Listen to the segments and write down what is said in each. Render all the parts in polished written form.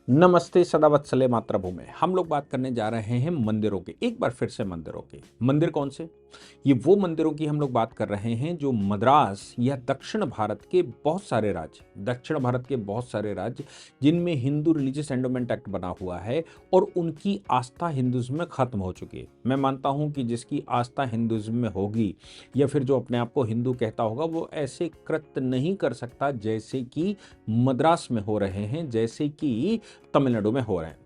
नमस्ते सदावत्सले मातृभूमि। हम लोग बात करने जा रहे हैं मंदिरों की। एक बार फिर से मंदिरों की। मंदिर कौन से? ये वो मंदिरों की हम लोग बात कर रहे हैं जो मद्रास या दक्षिण भारत के बहुत सारे राज्य जिनमें हिंदू रिलीजियस एंडोमेंट एक्ट बना हुआ है और उनकी आस्था हिंदुज्म में खत्म हो चुकी है। मैं मानता हूं कि जिसकी आस्था हिंदुज्म में होगी या फिर जो अपने आप को हिंदू कहता होगा वो ऐसे कृत्य नहीं कर सकता जैसे कि मद्रास में हो रहे हैं, जैसे कि तमिलनाडु में हो रहे हैं।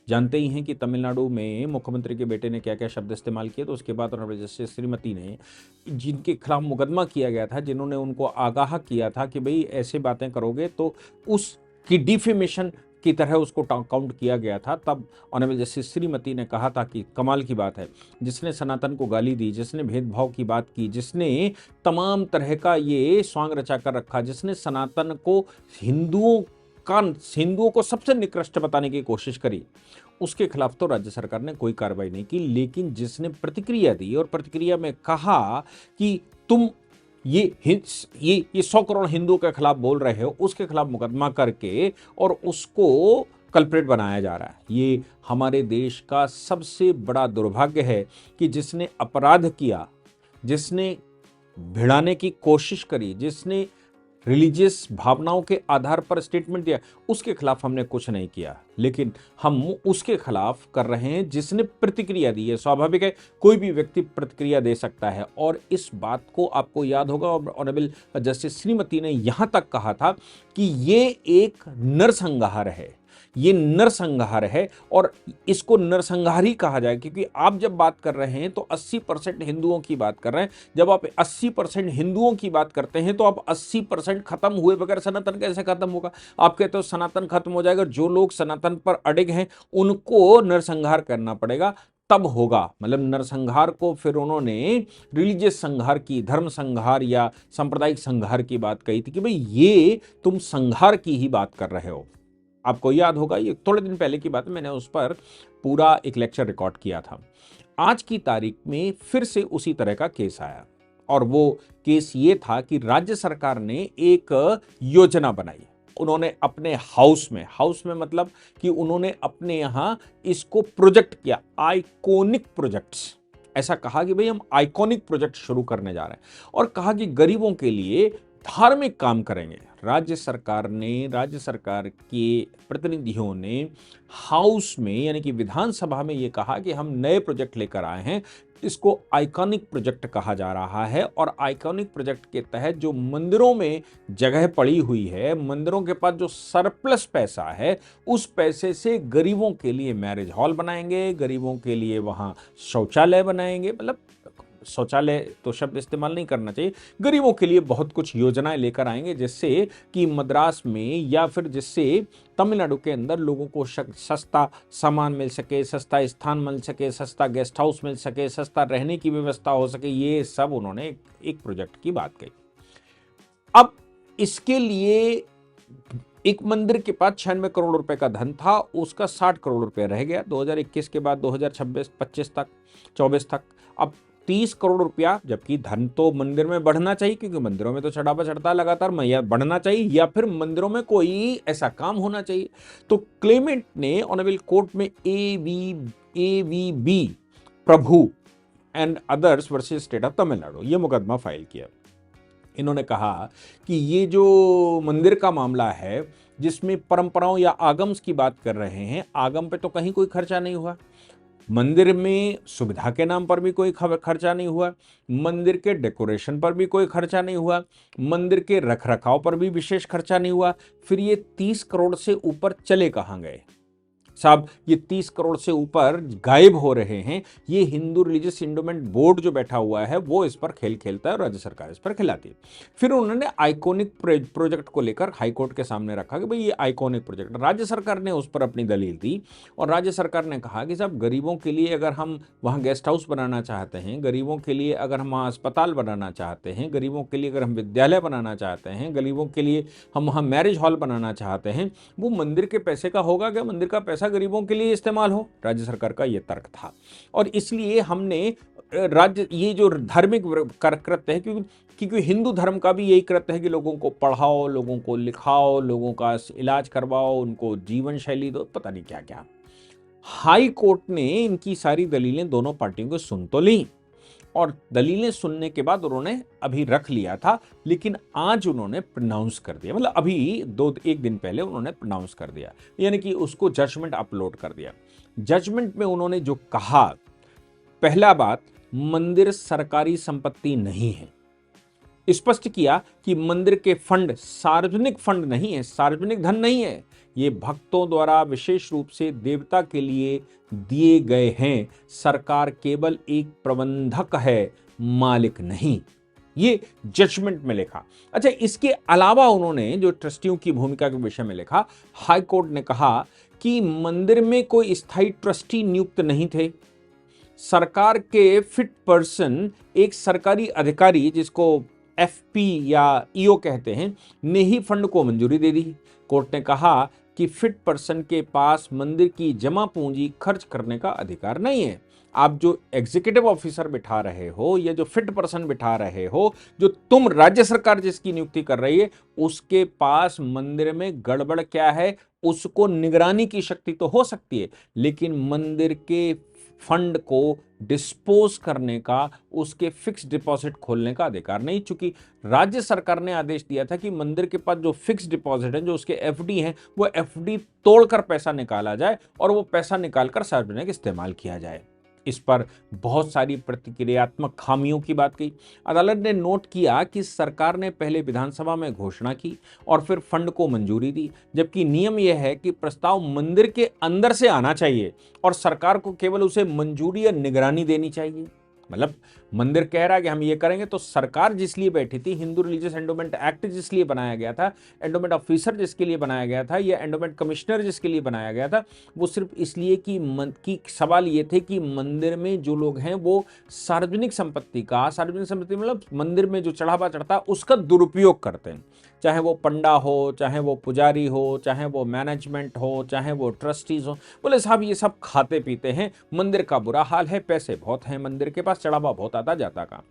जानते ही हैं कि तमिलनाडु में मुख्यमंत्री के बेटे ने क्या क्या शब्द इस्तेमाल किए। तो उसके बाद ऑनरेबल जस्टिस श्रीमती ने, जिनके खिलाफ मुकदमा किया गया था, जिन्होंने उनको आगाह किया था कि भाई ऐसे बातें करोगे तो उसकी डिफेमेशन की तरह उसको काउंट किया गया था, तब ऑनरेबल जस्टिस श्रीमती ने कहा था कि कमाल की बात है, जिसने सनातन को गाली दी, जिसने भेदभाव की बात की, जिसने तमाम तरह का ये स्वांग रचा कर रखा, जिसने सनातन को हिंदुओं को सबसे निकृष्ट बताने की कोशिश करी, उसके खिलाफ तो राज्य सरकार ने कोई कार्रवाई नहीं की। लेकिन जिसने प्रतिक्रिया दी और प्रतिक्रिया में कहा कि तुम ये 100 करोड़ हिंदुओं के खिलाफ बोल रहे हो, उसके खिलाफ मुकदमा करके और उसको कल्प्रेट बनाया जा रहा है। ये हमारे देश का सबसे बड़ा दुर्भाग्य है कि जिसने अपराध किया, जिसने भिड़ाने की कोशिश करी, जिसने रिलीजियस भावनाओं के आधार पर स्टेटमेंट दिया, उसके खिलाफ हमने कुछ नहीं किया। लेकिन हम उसके खिलाफ कर रहे हैं जिसने प्रतिक्रिया दी है। स्वाभाविक है, कोई भी व्यक्ति प्रतिक्रिया दे सकता है। और इस बात को आपको याद होगा, ऑनरेबल जस्टिस श्रीमती ने यहां तक कहा था कि ये एक नरसंहार है, ये नरसंहार है और इसको नरसंहार ही कहा जाए, क्योंकि आप जब बात कर रहे हैं तो 80% हिंदुओं की बात कर रहे हैं। जब आप 80% हिंदुओं की बात करते हैं तो आप 80% खत्म हुए बगैर सनातन कैसे खत्म होगा? आप कहते हो सनातन खत्म हो जाएगा, जो लोग सनातन पर अड़िग हैं उनको नरसंहार करना पड़ेगा, तब होगा। मतलब नरसंहार को फिर उन्होंने रिलीजियस संहार की, धर्म संहार या सांप्रदायिक संहार की बात कही थी कि भाई ये तुम संहार की ही बात कर रहे हो। आपको याद होगा, ये थोड़े दिन पहले की बात है, मैंने उस पर पूरा एक लेक्चर रिकॉर्ड किया था। आज की तारीख में फिर से उसी तरह का केस आया और वो केस ये था कि राज्य सरकार ने एक योजना बनाई। उन्होंने अपने हाउस में मतलब कि उन्होंने अपने यहां इसको प्रोजेक्ट किया, आइकॉनिक प्रोजेक्ट्स। ऐसा कहा कि भाई हम आइकॉनिक प्रोजेक्ट शुरू करने जा रहे हैं और कहा कि गरीबों के लिए धार्मिक काम करेंगे। राज्य सरकार के प्रतिनिधियों ने हाउस में यानी कि विधानसभा में यह कहा कि हम नए प्रोजेक्ट लेकर आए हैं, इसको आइकॉनिक प्रोजेक्ट कहा जा रहा है। और आइकॉनिक प्रोजेक्ट के तहत जो मंदिरों में जगह पड़ी हुई है, मंदिरों के पास जो सरप्लस पैसा है, उस पैसे से गरीबों के लिए मैरिज हॉल बनाएंगे, गरीबों के लिए वहां शौचालय बनाएंगे। मतलब शौचालय तो शब्द इस्तेमाल नहीं करना चाहिए, गरीबों के लिए बहुत कुछ योजनाएं लेकर आएंगे जिससे कि मद्रास में या फिर जिससे तमिलनाडु के अंदर लोगों को सस्ता सामान मिल सके, सस्ता स्थान मिल सके, सस्ता गेस्ट हाउस मिल सके, सस्ता रहने की व्यवस्था हो सके। ये सब उन्होंने एक प्रोजेक्ट की बात कही। अब इसके लिए एक मंदिर के पास 96 करोड़ रुपए का धन था, उसका 60 करोड़ रुपए रह गया 2021 के बाद 2026-25 तक, 24 तक। अब 30 करोड़ रुपया, जबकि धन तो मंदिर में बढ़ना चाहिए क्योंकि मंदिरों में तो चढ़ावा चढ़ता है लगातार, या बढ़ना चाहिए या फिर मंदिरों में कोई ऐसा काम होना चाहिए। तो क्लेमेंट ने ऑनरेबल कोर्ट में AVB Prabhu and others versus state of Tamil Nadu ये मुकदमा फाइल किया। इन्होंने कहा कि ये जो मंदिर का मामला है जिसमें परंपराओं या आगम्स की बात कर रहे हैं, आगम पे तो कहीं कोई खर्चा नहीं हुआ, मंदिर में सुविधा के नाम पर भी कोई खर्चा नहीं हुआ, मंदिर के डेकोरेशन पर भी कोई खर्चा नहीं हुआ, मंदिर के रखरखाव पर भी विशेष खर्चा नहीं हुआ। फिर ये 30 करोड़ से ऊपर चले कहां गए? साहब, ये 30 करोड़ से ऊपर गायब हो रहे हैं। ये हिंदू रिलीजियस एंडोमेंट बोर्ड जो बैठा हुआ है वो इस पर खेल खेलता है और राज्य सरकार इस पर खिलाती है। फिर उन्होंने आइकॉनिक प्रोजेक्ट को लेकर हाईकोर्ट के सामने रखा कि भाई ये आइकॉनिक प्रोजेक्ट, राज्य सरकार ने उस पर अपनी दलील दी और राज्य सरकार ने कहा कि साहब गरीबों के लिए अगर हम वहाँ गेस्ट हाउस बनाना चाहते हैं, गरीबों के लिए अगर हम वहाँ अस्पताल बनाना चाहते हैं, गरीबों के लिए अगर हम विद्यालय बनाना चाहते हैं, गरीबों के लिए हम वहाँ मैरिज हॉल बनाना चाहते हैं, वो मंदिर के पैसे का होगा क्या? मंदिर का पैसा गरीबों के लिए इस्तेमाल हो? राज्य सरकार का यह तर्क था और इसलिए हमने राज्य ये जो धार्मिक कृत्य है, क्योंकि क्योंकि हिंदू धर्म का भी यही कृत्य है कि लोगों को पढ़ाओ, लोगों को लिखाओ, लोगों का इलाज करवाओ, उनको जीवन शैली दो, पता नहीं क्या क्या। हाई कोर्ट ने इनकी सारी दलीलें दोनों पार्टियों को सुन तो ली, और दलीलें सुनने के बाद उन्होंने अभी रख लिया था, लेकिन आज उन्होंने प्रोनाउंस कर दिया, मतलब अभी एक दिन पहले उन्होंने प्रोनाउंस कर दिया, यानी कि उसको जजमेंट अपलोड कर दिया। जजमेंट में उन्होंने जो कहा, पहला बात, मंदिर सरकारी संपत्ति नहीं है। स्पष्ट किया कि मंदिर के फंड सार्वजनिक फंड नहीं है, सार्वजनिक धन नहीं है, ये भक्तों द्वारा विशेष रूप से देवता के लिए दिए गए हैं। सरकार केवल एक प्रबंधक है, मालिक नहीं। ये जजमेंट में लिखा। अच्छा, इसके अलावा उन्होंने जो ट्रस्टियों की भूमिका के विषय में लिखा, हाई कोर्ट ने कहा कि मंदिर में कोई स्थायी ट्रस्टी नियुक्त नहीं थे। सरकार के फिट पर्सन, एक सरकारी अधिकारी जिसको एफपी या ईओ कहते हैं, ने ही फंड को मंजूरी दे दी। कोर्ट ने कहा कि फिट पर्सन के पास मंदिर की जमा पूंजी खर्च करने का अधिकार नहीं है। आप जो एग्जीक्यूटिव ऑफिसर बिठा रहे हो या जो फिट पर्सन बिठा रहे हो, जो तुम राज्य सरकार जिसकी नियुक्ति कर रही है, उसके पास मंदिर में गड़बड़ क्या है उसको निगरानी की शक्ति तो हो सकती है, लेकिन मंदिर के फंड को डिस्पोज करने का, उसके फिक्स डिपॉजिट खोलने का अधिकार नहीं। चूंकि राज्य सरकार ने आदेश दिया था कि मंदिर के पास जो फिक्स डिपॉजिट है, जो उसके एफडी हैं, वो एफडी तोड़कर पैसा निकाला जाए और वो पैसा निकालकर सार्वजनिक इस्तेमाल किया जाए। इस पर बहुत सारी प्रतिक्रियात्मक खामियों की बात कही। अदालत ने नोट किया कि सरकार ने पहले विधानसभा में घोषणा की और फिर फंड को मंजूरी दी, जबकि नियम यह है कि प्रस्ताव मंदिर के अंदर से आना चाहिए और सरकार को केवल उसे मंजूरी या निगरानी देनी चाहिए। मतलब मंदिर कह रहा है कि हम ये करेंगे, तो सरकार जिस लिए बैठी थी, हिंदू रिलीजियस एंडोमेंट एक्ट जिस लिए बनाया गया था, एंडोमेंट ऑफिसर जिसके लिए बनाया गया था, या एंडोमेंट कमिश्नर जिसके लिए बनाया गया था, वो सिर्फ इसलिए कि सवाल ये थे कि मंदिर में जो लोग हैं वो सार्वजनिक संपत्ति मतलब मंदिर में जो चढ़ावा चढ़ता है उसका दुरुपयोग करते हैं, चाहे वो पंडा हो, चाहे वो पुजारी हो, चाहे वो मैनेजमेंट हो, चाहे वो ट्रस्टीज हो। बोले साहब ये सब खाते पीते हैं, मंदिर का बुरा हाल है, पैसे बहुत हैं मंदिर के पास, चढ़ावा बहुत आता जाता का।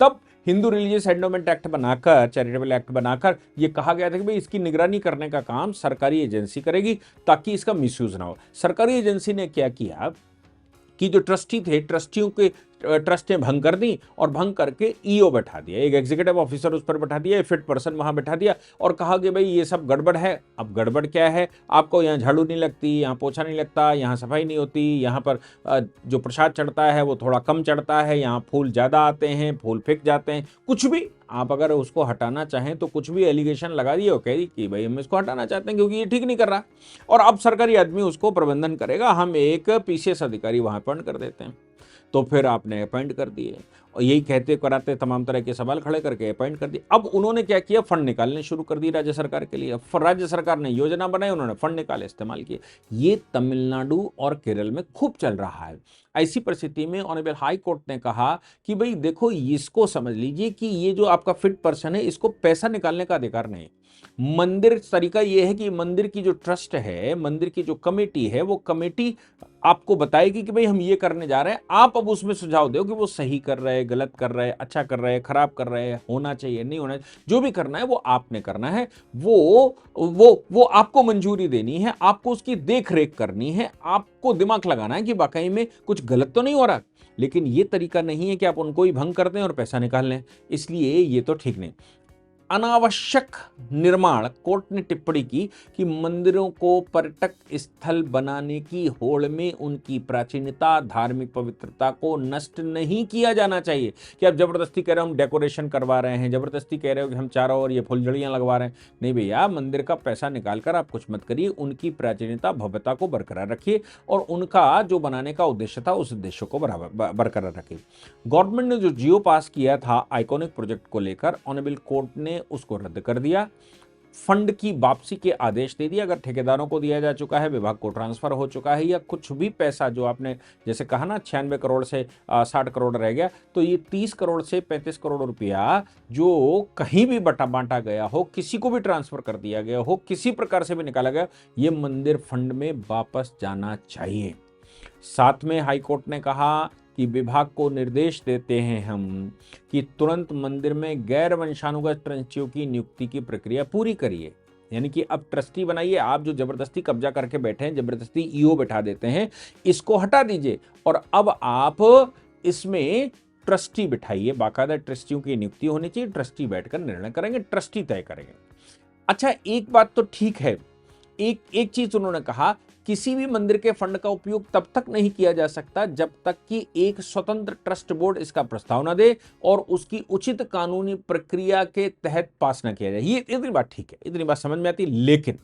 तब हिंदू रिलीजियस एंडोमेंट एक्ट बनाकर, चैरिटेबल एक्ट बनाकर ये कहा गया था कि भाई इसकी निगरानी करने का काम सरकारी एजेंसी करेगी ताकि इसका मिसयूज ना हो। सरकारी एजेंसी ने क्या किया कि जो ट्रस्टी थे, ट्रस्टियों के ट्रस्टें भंग कर दी और भंग करके ईओ बैठा दिया, एक एग्जीक्यूटिव ऑफिसर उस पर बैठा दिया, फिट पर्सन वहां बैठा दिया और कहा कि भाई ये सब गड़बड़ है। अब गड़बड़ क्या है, आपको यहाँ झाड़ू नहीं लगती, यहाँ पोछा नहीं लगता, यहाँ सफाई नहीं होती, यहाँ पर जो प्रसाद चढ़ता है वो थोड़ा कम चढ़ता है, यहाँ फूल ज़्यादा आते हैं, फूल फेंक जाते हैं, कुछ भी आप अगर उसको हटाना चाहें तो कुछ भी एलिगेशन लगा दिए और कह दी कि भाई हम इसको हटाना चाहते हैं क्योंकि ये ठीक नहीं कर रहा, और अब सरकारी आदमी उसको प्रबंधन करेगा, हम एक पीसीएस अधिकारी वहां अपॉइंट कर देते हैं। तो फिर आपने अपॉइंट कर दिए और यही कहते कराते तमाम तरह के सवाल खड़े करके अपॉइंट कर दिए। अब उन्होंने क्या किया, फंड निकालने शुरू कर दिए राज्य सरकार के लिए। राज्य सरकार ने योजना बनाई, उन्होंने फंड निकाले, इस्तेमाल किए। ये तमिलनाडु और केरल में खूब चल रहा है। ऐसी परिस्थिति में ऑनरेबल हाई कोर्ट ने कहा कि भाई देखो, इसको समझ लीजिए कि ये जो आपका फिट पर्सन है, इसको पैसा निकालने का अधिकार नहीं। मंदिर तरीका यह है कि मंदिर की जो ट्रस्ट है, मंदिर की जो कमेटी है, वो कमेटी आपको बताएगी कि भाई हम ये करने जा रहे हैं, आप अब उसमें सुझाव दो कि वो सही कर रहे हैं, गलत कर रहे हैं, अच्छा कर रहे हैं, खराब कर रहे हैं, होना चाहिए नहीं होना चाहिए, जो भी करना है वो आपने करना है। वो आपको मंजूरी देनी है, आपको उसकी देख रेख करनी है, आपको दिमाग लगाना है कि वाकई में कुछ गलत तो नहीं हो रहा। लेकिन ये तरीका नहीं है कि आप उनको ही भंग कर दें और पैसा निकाल लें, इसलिए ये तो ठीक नहीं। अनावश्यक निर्माण, कोर्ट ने टिप्पणी की कि मंदिरों को पर्यटक स्थल बनाने की होड़ में उनकी प्राचीनता, धार्मिक पवित्रता को नष्ट नहीं किया जाना चाहिए। कि आप जबरदस्ती कह रहे हो हम डेकोरेशन करवा रहे हैं, जबरदस्ती कह रहे हो कि हम चारों ओर ये फुलझड़ियां लगवा रहे हैं, नहीं भैया, मंदिर का पैसा निकालकर आप कुछ मत करिए, उनकी प्राचीनता, भव्यता को बरकरार रखिए और उनका जो बनाने का उद्देश्य था उस उद्देश्य को बरकरार रखिए। गवर्नमेंट ने जो जियो पास किया था आइकॉनिक प्रोजेक्ट को लेकर, ऑनरेबल कोर्ट ने उसको रद्द कर दिया, फंड की वापसी के आदेश दे दिया। अगर ठेकेदारों को दिया जा चुका है, विभाग को ट्रांसफर हो चुका है, या कुछ भी पैसा जो आपने जैसे कहा ना 96 करोड़ से 60 करोड़ रह गया, तो ये 30 करोड़ से 35 करोड़ रुपया जो कहीं भी बांटा गया हो, किसी को भी ट्रांसफर कर दिया गया हो, किसी प्रकार से भी निकाला गया, ये मंदिर फंड में वापस जाना चाहिए। साथ में हाईकोर्ट ने कहा कि विभाग को निर्देश देते हैं हम कि तुरंत मंदिर में गैर वंशानुगत ट्रस्टियों की नियुक्ति की प्रक्रिया पूरी करिए। यानी कि अब ट्रस्टी बनाइए, आप जो जबरदस्ती कब्जा करके बैठे हैं, जबरदस्ती ईओ बैठा देते हैं, इसको हटा दीजिए और अब आप इसमें ट्रस्टी बिठाइए। बाकायदा ट्रस्टियों की नियुक्ति होनी चाहिए, ट्रस्टी बैठकर निर्णय करेंगे, ट्रस्टी तय करेंगे। अच्छा, एक बात तो ठीक है, एक चीज उन्होंने कहा, किसी भी मंदिर के फंड का उपयोग तब तक नहीं किया जा सकता जब तक कि एक स्वतंत्र ट्रस्ट बोर्ड इसका प्रस्ताव न दे और उसकी उचित कानूनी प्रक्रिया के तहत पास न किया जाए। ये इतनी बात ठीक है, इतनी बात समझ में आती है। लेकिन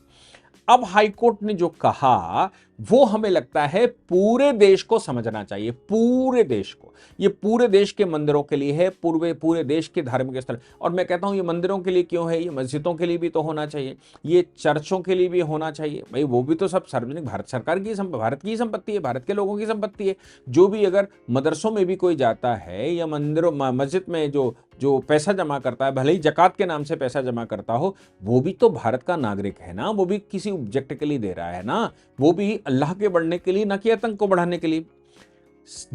अब हाईकोर्ट ने जो कहा वो हमें लगता है पूरे देश को समझना चाहिए, पूरे देश को। ये पूरे देश के मंदिरों के लिए है, पूरे देश के धार्मिक स्थल। और मैं कहता हूं ये मंदिरों के लिए क्यों है, ये मस्जिदों के लिए भी तो होना चाहिए, ये चर्चों के लिए भी होना चाहिए। भाई वो भी तो सब सार्वजनिक भारत सरकार की भारत की संपत्ति है, भारत के लोगों की संपत्ति है। जो भी अगर मदरसों में भी कोई जाता है या मंदिरों मस्जिद में जो पैसा जमा करता है, भले ही जकात के नाम से पैसा जमा करता हो, वो भी तो भारत का नागरिक है ना, वो भी किसी ऑब्जेक्ट के लिए दे रहा है ना, वो भी अल्लाह के बढ़ने के लिए, ना कि आतंक को बढ़ाने के लिए।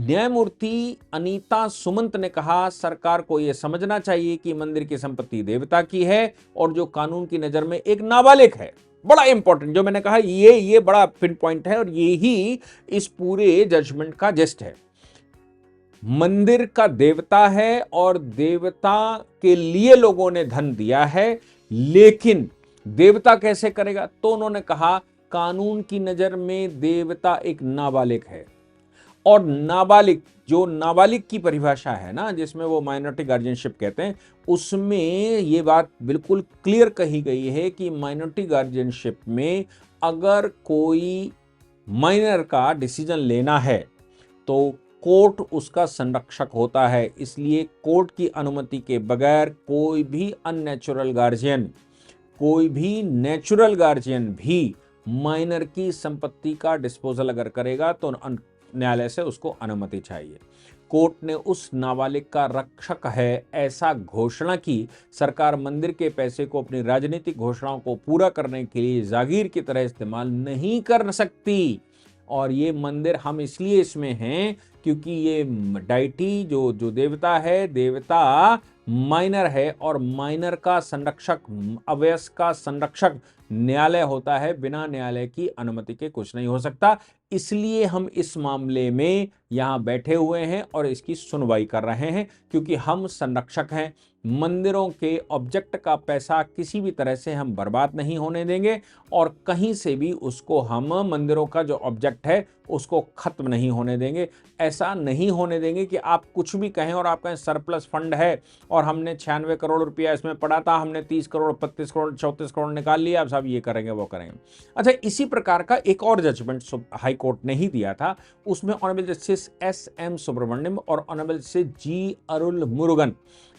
न्यायमूर्ति अनीता सुमंत ने कहा सरकार को यह समझना चाहिए कि मंदिर की संपत्ति देवता की है और जो कानून की नजर में एक नाबालिग है। बड़ा इंपॉर्टेंट जो मैंने कहा, ये बड़ा पिन पॉइंट है और ये ही इस पूरे जजमेंट का जेस्ट है। मंदिर का देवता है और देवता के लिए लोगों ने धन दिया है, लेकिन देवता कैसे करेगा? तो उन्होंने कहा कानून की नजर में देवता एक नाबालिग है और नाबालिग, जो नाबालिग की परिभाषा है ना, जिसमें वो माइनॉरिटी गार्जियनशिप कहते हैं, उसमें ये बात बिल्कुल क्लियर कही गई है कि माइनॉरिटी गार्जियनशिप में अगर कोई माइनर का डिसीजन लेना है तो कोर्ट उसका संरक्षक होता है। इसलिए कोर्ट की अनुमति के बगैर कोई भी अननेचुरल गार्जियन, कोई भी नेचुरल गार्जियन भी माइनर की संपत्ति का डिस्पोजल अगर करेगा तो न्यायालय से उसको अनुमति चाहिए। कोर्ट ने उस नाबालिग का रक्षक है ऐसा घोषणा की। सरकार मंदिर के पैसे को अपनी राजनीतिक घोषणाओं को पूरा करने के लिए जागीर की तरह इस्तेमाल नहीं कर सकती। और ये मंदिर हम इसलिए इसमें हैं क्योंकि ये डाइटी जो देवता है, देवता माइनर है और माइनर का संरक्षक, अवयस्क का संरक्षक न्यायालय होता है। बिना न्यायालय की अनुमति के कुछ नहीं हो सकता। इसलिए हम इस मामले में यहां बैठे हुए हैं और इसकी सुनवाई कर रहे हैं क्योंकि हम संरक्षक हैं। मंदिरों के ऑब्जेक्ट का पैसा किसी भी तरह से हम बर्बाद नहीं होने देंगे और कहीं से भी उसको हम, मंदिरों का जो ऑब्जेक्ट है उसको खत्म नहीं होने देंगे। ऐसा नहीं होने देंगे कि आप कुछ भी कहें और आप कहें सरप्लस फंड है और हमने 96 करोड़ रुपया इसमें पड़ा था, हमने 30 करोड़ 32 करोड़ 34 करोड़ निकाल लिया, अब साहब ये करेंगे वो करेंगे। अच्छा, इसी प्रकार का एक और जजमेंट हाई कोर्ट ने ही दिया था। उसमें ऑनरेबल जस्टिस एस.एम. सुब्रमण्यम और honourable justice G. Arul Murugan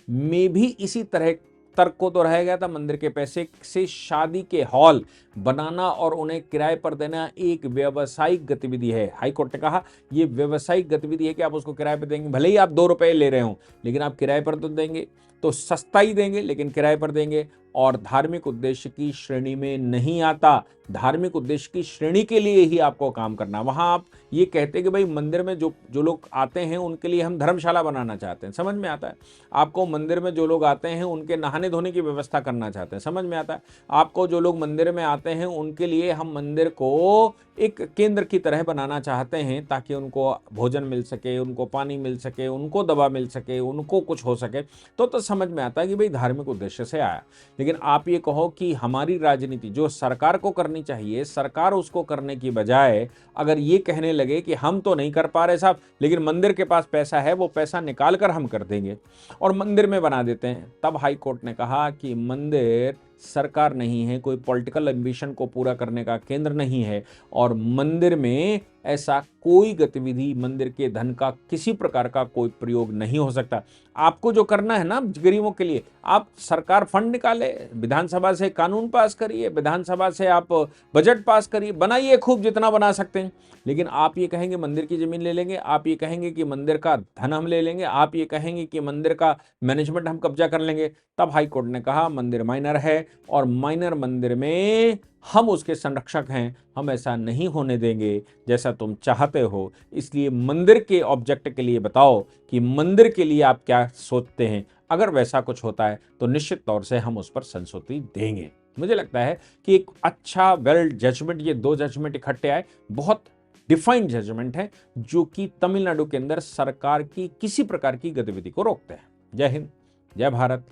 में भी इसी तरह तर्क को दोहराया गया था। मंदिर के पैसे से शादी के हॉल बनाना और उन्हें किराए पर देना एक व्यावसायिक गतिविधि है। हाईकोर्ट ने कहा यह व्यावसायिक गतिविधि है कि आप उसको किराए पर देंगे, भले ही आप 2 रुपए ले रहे हो, लेकिन आप किराए पर तो देंगे, तो सस्ता ही देंगे लेकिन किराए पर देंगे और धार्मिक उद्देश्य की श्रेणी में नहीं आता। धार्मिक उद्देश्य की श्रेणी के लिए ही आपको काम करना। वहां आप ये कहते हैं कि भाई मंदिर में जो लोग आते हैं उनके लिए हम धर्मशाला बनाना चाहते हैं, समझ में आता है। आपको मंदिर में जो लोग आते हैं उनके नहाने धोने की व्यवस्था करना चाहते हैं, समझ में आता है। आपको जो लोग मंदिर में आते हैं उनके लिए हम मंदिर को एक केंद्र की तरह बनाना चाहते हैं ताकि उनको भोजन मिल सके, उनको पानी मिल सके, उनको दवा मिल सके, उनको कुछ हो सके, तो समझ में आता है कि भाई धार्मिक उद्देश्य से आया। लेकिन आप ये कहो कि हमारी राजनीति जो सरकार को करनी चाहिए, सरकार उसको करने की बजाय अगर ये कहने लगे कि हम तो नहीं कर पा रहे साहब, लेकिन मंदिर के पास पैसा है, वो पैसा निकाल कर हम कर देंगे और मंदिर में बना देते हैं, तब हाई कोर्ट ने कहा कि मंदिर सरकार नहीं है, कोई पॉलिटिकल एम्बिशन को पूरा करने का केंद्र नहीं है और मंदिर में ऐसा कोई गतिविधि, मंदिर के धन का किसी प्रकार का कोई प्रयोग नहीं हो सकता। आपको जो करना है ना गरीबों के लिए, आप सरकार फंड निकाले, विधानसभा से कानून पास करिए, विधानसभा से आप बजट पास करिए, बनाइए खूब जितना बना सकते हैं। लेकिन आप ये कहेंगे मंदिर की जमीन ले लेंगे, आप ये कहेंगे कि मंदिर का धन हम ले लेंगे, आप ये कहेंगे कि मंदिर का मैनेजमेंट हम कब्जा कर लेंगे, तब हाई कोर्ट ने कहा मंदिर माइनर है और माइनर मंदिर में हम उसके संरक्षक हैं, हम ऐसा नहीं होने देंगे जैसा तुम चाहते हो। इसलिए मंदिर के ऑब्जेक्ट के लिए बताओ कि मंदिर के लिए आप क्या सोचते हैं। अगर वैसा कुछ होता है तो निश्चित तौर से हम उस पर संस्तुति देंगे। मुझे लगता है कि एक अच्छा वेल जजमेंट, ये दो जजमेंट इकट्ठे आए, बहुत डिफाइंड जजमेंट है जो कि तमिलनाडु के अंदर सरकार की किसी प्रकार की गतिविधि को रोकते हैं। जय हिंद, जय भारत,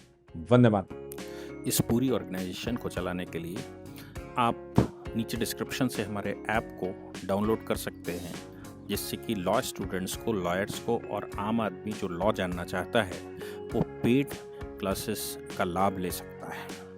वंदे मातरम। इस पूरी ऑर्गेनाइजेशन को चलाने के लिए आप नीचे डिस्क्रिप्शन से हमारे ऐप को डाउनलोड कर सकते हैं, जिससे कि लॉ स्टूडेंट्स को, लॉयर्स को और आम आदमी जो लॉ जानना चाहता है वो पेड क्लासेस का लाभ ले सकता है।